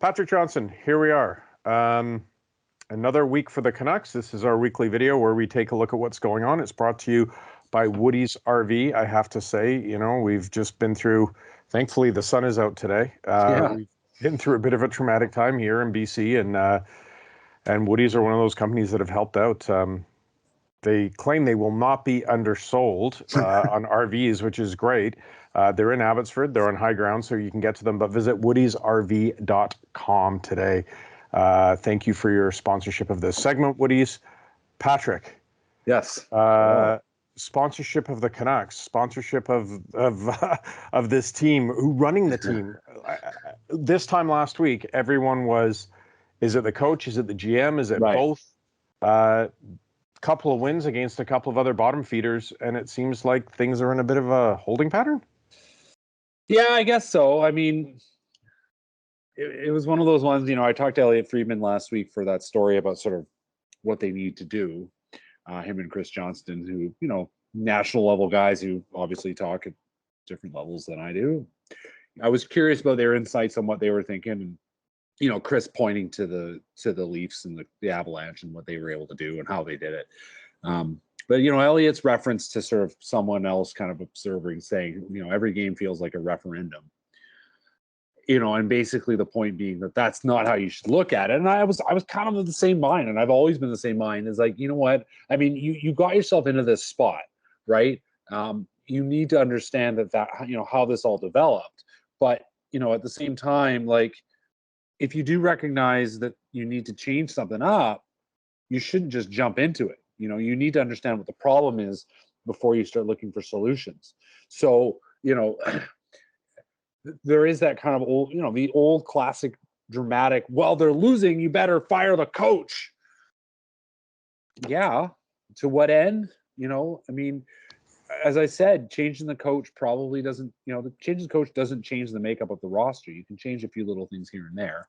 Patrick Johnston, here we are. Another week for the Canucks. This is our weekly video where we take a look at what's going on. It's brought to you by Woody's RV. I have to say, we've just been through, thankfully the sun is out today. We've been through a bit of a traumatic time here in BC, and Woody's are one of those companies that have helped out. They claim they will not be undersold on RVs, which is great. They're in Abbotsford. They're on high ground, so you can get to them. But visit woodysrv.com today. Thank you for your sponsorship of this segment, Woody's. Patrick. Yes. Sponsorship of the Canucks. Sponsorship of this team. Who running the team? This time last week, everyone was. Is it the coach? Is it the GM? Is it both? Couple of wins against a couple of other bottom feeders, and it seems like things are in a bit of a holding pattern. Yeah, I guess so. I mean, it was one of those ones, I talked to Elliot Friedman last week for that story about sort of what they need to do. Him and Chris Johnston, who, national level guys who obviously talk at different levels than I do. I was curious about their insights on what they were thinking, and Chris pointing to the Leafs and the Avalanche and what they were able to do and how they did it. But Elliot's reference to sort of someone else kind of observing, saying, every game feels like a referendum. And basically the point being that that's not how you should look at it. And I was kind of of the same mind, and I've always been the same mind. Is like, you know what? I mean, you got yourself into this spot, right? You need to understand that how this all developed. But at the same time, like, if you do recognize that you need to change something up, you shouldn't just jump into it. You need to understand what the problem is before you start looking for solutions. So, there is that kind of old, the old classic dramatic, well, they're losing, you better fire the coach. Yeah. To what end? I mean, as I said, changing the coach probably doesn't, the changing the coach doesn't change the makeup of the roster. You can change a few little things here and there.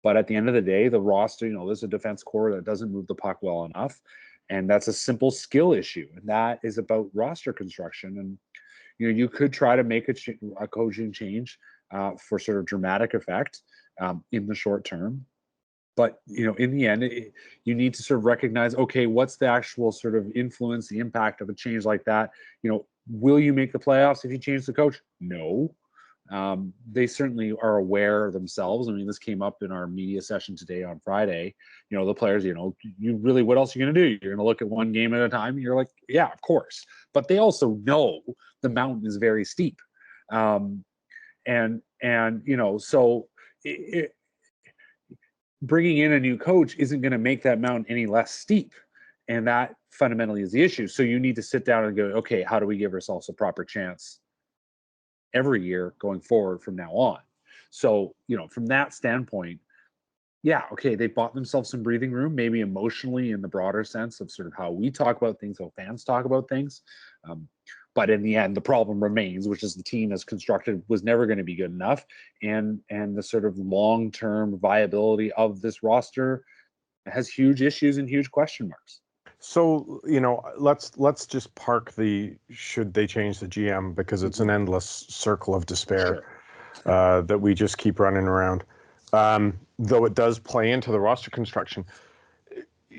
But at the end of the day, the roster, there's a defense core that doesn't move the puck well enough. And that's a simple skill issue. And that is about roster construction. And, you could try to make a coaching change for sort of dramatic effect in the short term. But, in the end, you need to sort of recognize, okay, what's the actual sort of influence, the impact of a change like that? Will you make the playoffs if you change the coach? No. They certainly are aware themselves. I mean, this came up in our media session today on Friday. The players, you really, what else are you going to do? You're going to look at one game at a time. And you're like, yeah, of course. But they also know the mountain is very steep. So bringing in a new coach isn't going to make that mountain any less steep. And that fundamentally is the issue. So you need to sit down and go, okay, how do we give ourselves a proper chance every year going forward from now on? So, from that standpoint, yeah, okay, they bought themselves some breathing room, maybe emotionally in the broader sense of sort of how we talk about things, how fans talk about things. But in the end, the problem remains, which is the team as constructed was never going to be good enough. And the sort of long-term viability of this roster has huge issues and huge question marks. So, let's just park should they change the GM, because it's an endless circle of despair that we just keep running around. Though it does play into the roster construction.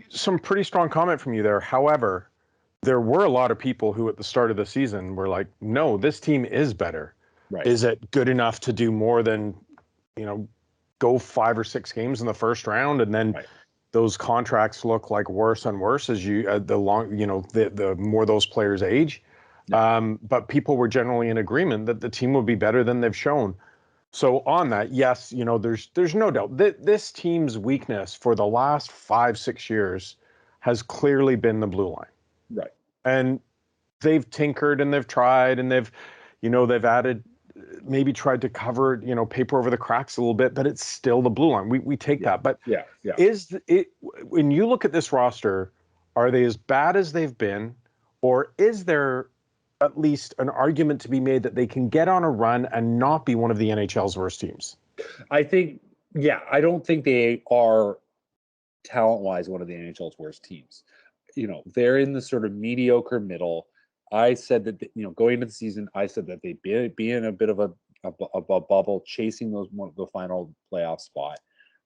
Some pretty strong comment from you there. However, there were a lot of people who at the start of the season were like, no, this team is better. Right. Is it good enough to do more than, go 5 or 6 games in the first round, and then those contracts look like worse and worse as the more those players age. Yeah. But people were generally in agreement that the team would be better than they've shown. So on that, yes, there's no doubt that this team's weakness for the last 5-6 years has clearly been the blue line. Right. And they've tinkered and they've tried and they've added, maybe tried to cover, paper over the cracks a little bit, but it's still the blue line. We take that. But is it, when you look at this roster, are they as bad as they've been, or is there at least an argument to be made that they can get on a run and not be one of the NHL's worst teams? I think, I don't think they are talent-wise one of the NHL's worst teams. They're in the sort of mediocre middle. I said that, going into the season, I said that they'd be in a bit of a a bubble, chasing the final playoff spot.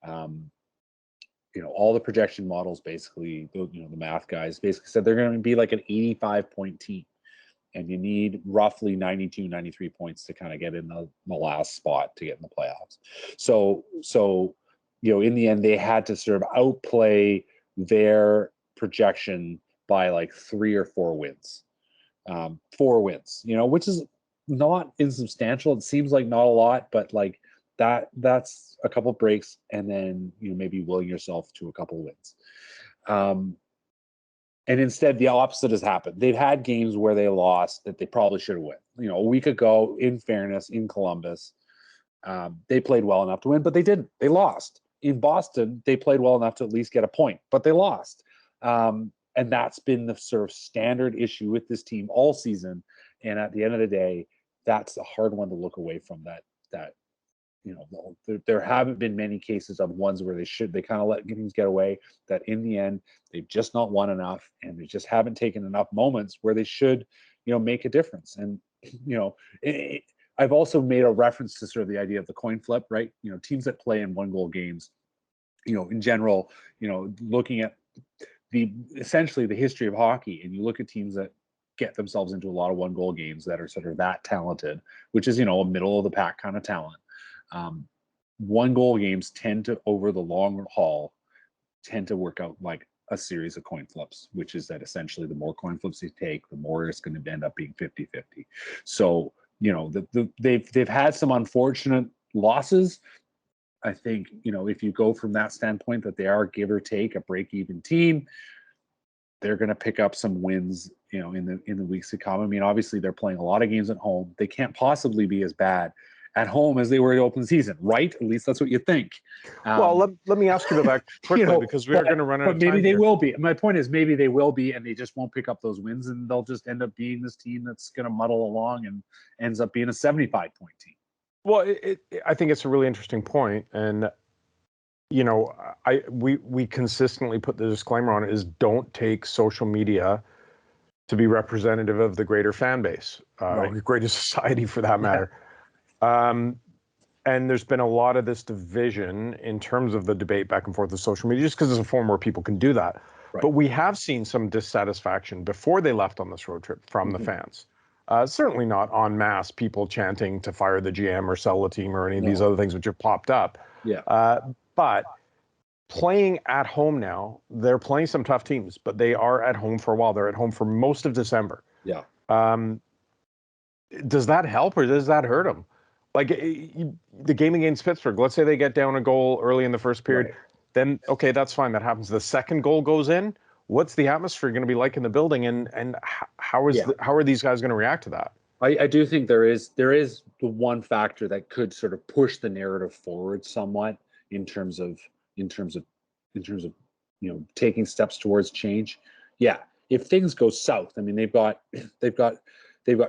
All the projection models basically, the math guys basically said they're going to be like an 85-point team, and you need roughly 92, 93 points to kind of get in the last spot to get in the playoffs. So in the end, they had to sort of outplay their projection by like 3 or 4 wins. 4 wins, which is not insubstantial. It seems like not a lot, but like that's a couple breaks, and then maybe willing yourself to a couple wins. And instead, the opposite has happened. They've had games where they lost that they probably should have won. A week ago, in fairness, in Columbus, they played well enough to win, but they didn't. They lost. In Boston, they played well enough to at least get a point, but they lost. And that's been the sort of standard issue with this team all season. And at the end of the day, that's a hard one to look away from. That there haven't been many cases of ones where they kind of let things get away, that in the end they've just not won enough, and they just haven't taken enough moments where they should make a difference. And I've also made a reference to sort of the idea of the coin flip, right? Teams that play in 1-goal games, in general, looking at essentially the history of hockey, and you look at teams that get themselves into a lot of 1-goal games that are sort of that talented, which is a middle of the pack kind of talent. 1-goal games tend to, over the long haul, tend to work out like a series of coin flips, which is that essentially the more coin flips you take, the more it's going to end up being 50-50. So, they've had some unfortunate losses. I think, if you go from that standpoint that they are, give or take, a break-even team, they're going to pick up some wins, in the weeks to come. I mean, obviously they're playing a lot of games at home. They can't possibly be as bad at home as they were in the open season, right? At least that's what you think. Well, let me ask you that quickly, because we are going to run out of time. But maybe they here. will be. My point is, maybe they will be, and they just won't pick up those wins, and they'll just end up being this team that's going to muddle along and ends up being a 75-point team. Well, I think it's a really interesting point, and we consistently put the disclaimer on it is don't take social media to be representative of the greater fan base, or greater society for that matter. And there's been a lot of this division in terms of the debate back and forth of social media, just because it's a form where people can do that. Right. But we have seen some dissatisfaction before they left on this road trip from the fans. Certainly not en masse people chanting to fire the GM or sell the team or any of these other things which have popped up. Yeah. But playing at home now, they're playing some tough teams, but they are at home for a while. They're at home for most of December. Yeah. Does that help or does that hurt them? Like the game against Pittsburgh, let's say they get down a goal early in the first period, then okay, that's fine. That happens. The second goal goes in. What's the atmosphere going to be like in the building, and how are these guys going to react to that? I do think there is the one factor that could sort of push the narrative forward somewhat in terms of taking steps towards change. Yeah, if things go south, I mean they've got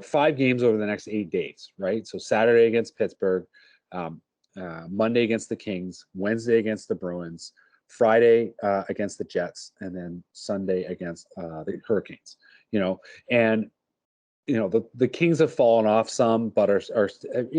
5 games over the next 8 days, right? So Saturday against Pittsburgh, Monday against the Kings, Wednesday against the Bruins, Friday against the Jets, and then Sunday against the Hurricanes. And the Kings have fallen off some, but are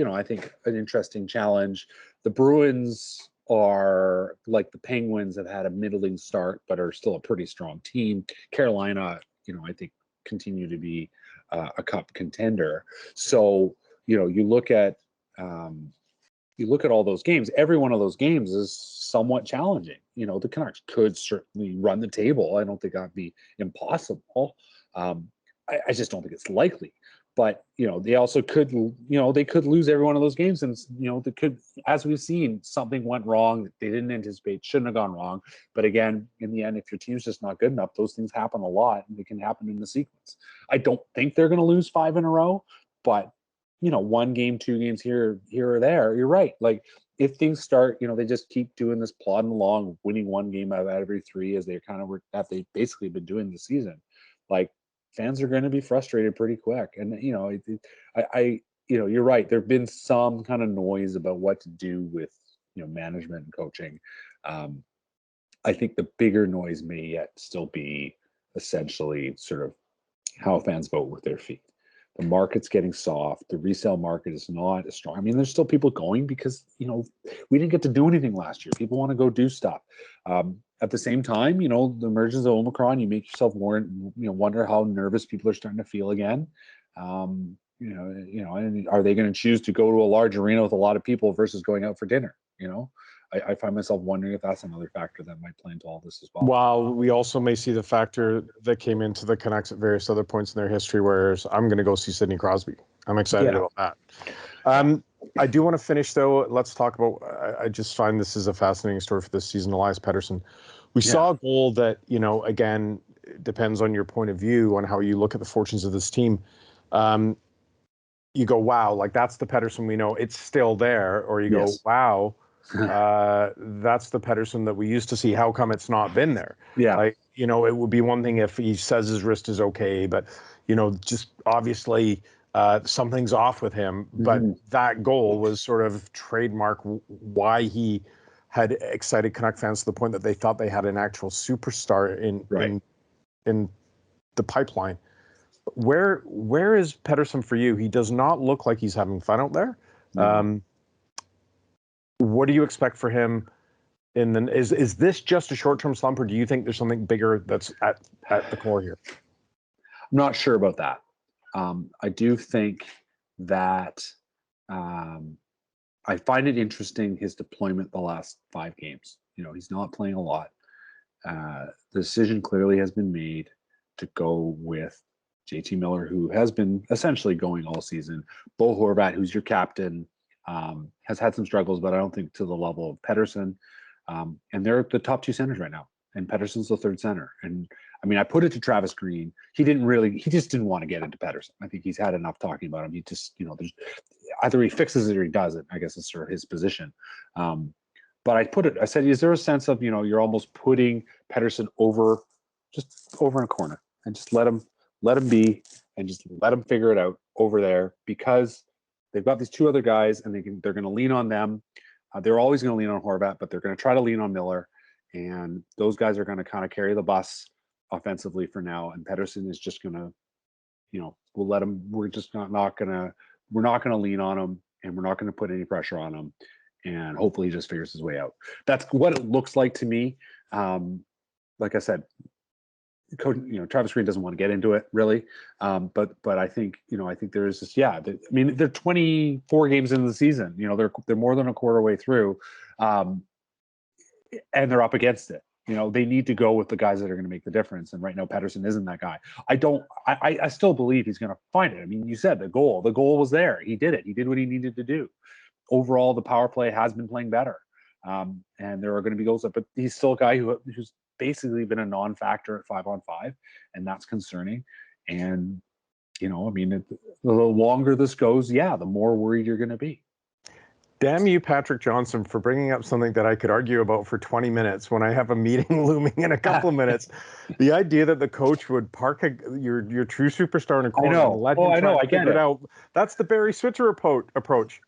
I think an interesting challenge. The Bruins are like the Penguins, have had a middling start, but are still a pretty strong team. Carolina, I think continue to be a cup contender. So you look at all those games. Every one of those games is somewhat challenging. The Canucks could certainly run the table. I don't think that'd be impossible. I just don't think it's likely. But they also could they could lose every one of those games, and they could, as we've seen, something went wrong that they didn't anticipate, shouldn't have gone wrong. But again, in the end, if your team's just not good enough, those things happen a lot, and they can happen in the sequence. I don't think they're going to lose 5 in a row, but 1 game, 2 games here or there, you're right. Like if things start, they just keep doing this, plodding along, winning 1 game out of every 3, as they kind of that they've basically been doing this season. Like fans are going to be frustrated pretty quick. And, you're right. There've been some kind of noise about what to do with, management and coaching. I think the bigger noise may yet still be essentially sort of how fans vote with their feet. The market's getting soft. The resale market is not as strong. I mean, there's still people going because, we didn't get to do anything last year. People want to go do stuff. At the same time, the emergence of Omicron, you make yourself more, wonder how nervous people are starting to feel again. And are they going to choose to go to a large arena with a lot of people versus going out for dinner? I find myself wondering if that's another factor that might play into all this as well. While we also may see the factor that came into the Canucks at various other points in their history, whereas I'm going to go see Sidney Crosby. I'm excited about that. I do want to finish, though. Let's talk about, I just find this is a fascinating story for this season, Elias Pettersson. We saw a goal that, again, depends on your point of view on how you look at the fortunes of this team. You go, wow, like that's the Pettersson we know. It's still there. Or you go, wow. That's the Pettersson that we used to see. How come it's not been there? Yeah. Like, it would be one thing if he says his wrist is okay, but, just obviously something's off with him. But that goal was sort of trademark why he had excited Canuck fans to the point that they thought they had an actual superstar in the pipeline. Where is Pettersson for you? He does not look like he's having fun out there. No. What do you expect for him? Is this just a short-term slump, or do you think there's something bigger that's at the core here? I'm not sure about that. I do think that I find it interesting, his deployment the last 5 games. He's not playing a lot. The decision clearly has been made to go with JT Miller, who has been essentially going all season. Bo Horvat, who's your captain, has had some struggles, but I don't think to the level of Pettersson. And they're the top 2 centers right now. And Pettersson's the 3rd center. And I mean, I put it to Travis Green. He just didn't want to get into Pettersson. I think he's had enough talking about him. He just, there's either he fixes it or he doesn't. I guess it's sort of his position. But I said, is there a sense of, you're almost putting Pettersson over in a corner and just let him be and just let him figure it out over there, because they've got these 2 other guys and they're going to lean on them. They're always going to lean on Horvat, but they're going to try to lean on Miller. And those guys are going to kind of carry the bus offensively for now. And Pettersson is just going to, we'll let him. We're just not going to lean on him, and we're not going to put any pressure on him. And hopefully he just figures his way out. That's what it looks like to me. Like I said, Coach, Travis Green doesn't want to get into it really. But I think, I think there is this, they're 24 games into the season, they're more than a quarter way through. And they're up against it. They need to go with the guys that are going to make the difference. And right now, Pettersson isn't that guy. I still believe he's going to find it. I mean, you said the goal was there. He did it. He did what he needed to do. Overall, the power play has been playing better. And there are going to be goals, but he's still a guy who's basically been a non-factor at 5-on-5, and that's concerning. And, the longer this goes, the more worried you're going to be. Damn you, Patrick Johnston, for bringing up something that I could argue about for 20 minutes when I have a meeting looming in a couple of minutes. The idea that the coach would park your true superstar in a corner and let him try to figure it out. That's the Barry Switzer approach.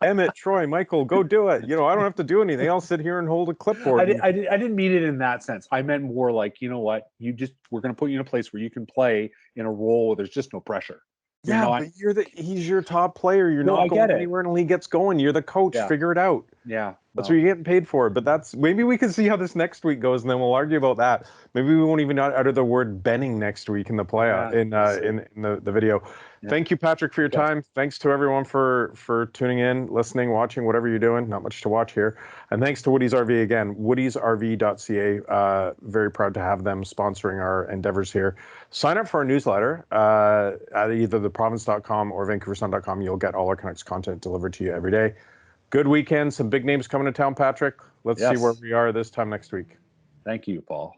Emmett, Troy, Michael, go do it. I don't have to do anything. I'll sit here and hold a clipboard. I didn't mean it in that sense. I meant more like, we're going to put you in a place where you can play in a role where there's just no pressure. But he's your top player. You're not going anywhere until he gets going. You're the coach. Figure it out. Yeah. That's what you're getting paid for. But maybe we can see how this next week goes, and then we'll argue about that. Maybe we won't even utter the word benning next week in the playoff in the video. Yeah. Thank you, Patrick, for your time. Thanks to everyone for tuning in, listening, watching, whatever you're doing. Not much to watch here. And thanks to Woody's RV again. Woody'sRV.ca. Very proud to have them sponsoring our endeavors here. Sign up for our newsletter at either theprovince.com or vancouversun.com. You'll get all our Canucks content delivered to you every day. Good weekend. Some big names coming to town, Patrick. Let's see where we are this time next week. Thank you, Paul.